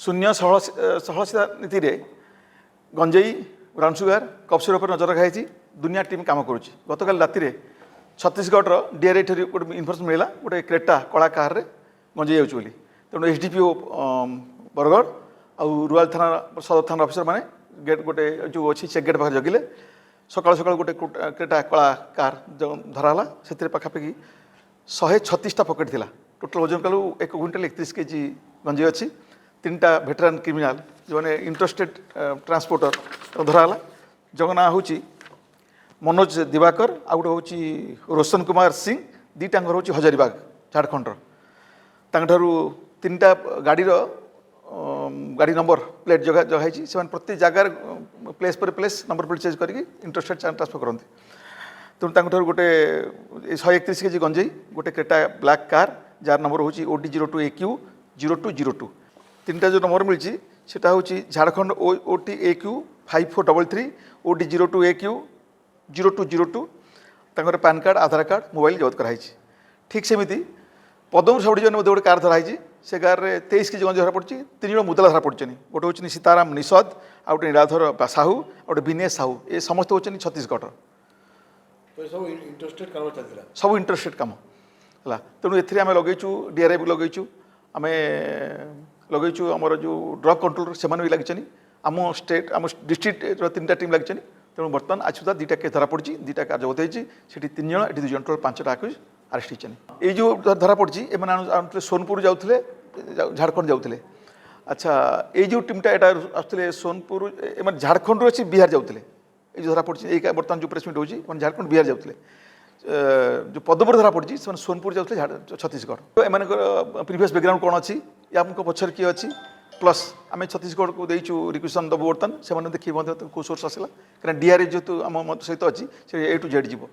शून्य सहसिता नीति रे गंजेई ब्राउन सुगार कपसिर उपर नजर रखाई दुनिया टीम काम करुच्ची गतकाल राति छत्तीसगढ़ डीआरआई गोटे इनफर्मेशन मिला गोटे क्रेटा कला कार रे गंजेई जाऊँ बोली तेणु एसडीपीओ बरगढ़ आउ रुआल थाना सदर थाना अफिसर मैंने गेट गोटे जो अच्छी चेक गेट पाखे जगिले सकाल सकाल गोटे क्रेटा कला कार धराला से पाखापाखि 136टा पकेट थिला टोटल ओजन कलु 1 क्विंटल 31 केजी गंजेई अच्छी 3टा भेटरान क्रिमिनाल जो मैंने इंटरस्टेट ट्रांसपोर्टर धराला जगह ना हूँ मनोज दिवाकर आ गोटे हूँ रोशन कुमार सिंह दीटा हूँ हजारीबाग झारखंड तांठारू 3टा गाड़ी नंबर प्लेट जगाई से प्रति जगार प्लेस पर प्लेस नंबर प्लेट चेंज करके इंटरस्टेट ट्रांसफर करते तेणु तांठारू गोटे 131 केजी गंजेई गोटे Creta black car jar number हूँ OD02AQ0202 3टा जो नंबर मिली सेटा हूँ झारखंड OTAQ 5433 OD02AQ0202 तांकर पैन कार्ड आधार कार्ड मोबाइल जबत कराई ठीक सेमती पदम साउडी जन गोटे कार धराई से कार में 23 केजी गंजा धरा पड़ी 3 जन मुदला धरा पड़े गोटे हूँ सीताराम निषद आ गए नीलाधर साहू गोटे विनेश साहू ये समस्त हूँ छत्तीसगढ़ सब इंटरस्टेट कम है तेणु एम लगेचु डीआरआई भी लगेचु आम लगेचु आमर जो ड्रग कंट्रोल से भी लगे आम स्टेट आम डिस्ट्रिक्ट 3टा टीम लगे तेणु बर्तमान आज सुधा 2टा केस धरा पड़ी 2टा कार्य जबत होती 3 जन ये 2 जन टोटल 5टा आक्यूज अरेस्ट होती ये जो धरा पड़ी एम सोनपुर जाते झारखंड जाते अच्छा ये जो टीमटा यहाँ आसते सोनपुर एम झारखंड अच्छी बिहार जाते ये जो धरा पड़ी बर्तमान जो प्रेसमिट हो झारखंड बिहार जाते जो पदपुर धरा पड़ी से सोनपुर जाते छत्तीसगढ़ तो एम प्रीवियस बैकग्राउंड कौन अच्छी या पछर किए अच्छी प्लस आम छत्तीसगढ़ को देचु रिक्वेशन दबु बर्तमान से देखिए कौ सोर्स आसला कहीं डीआरआई जेहतु आम सहित अच्छी से A to Z जीव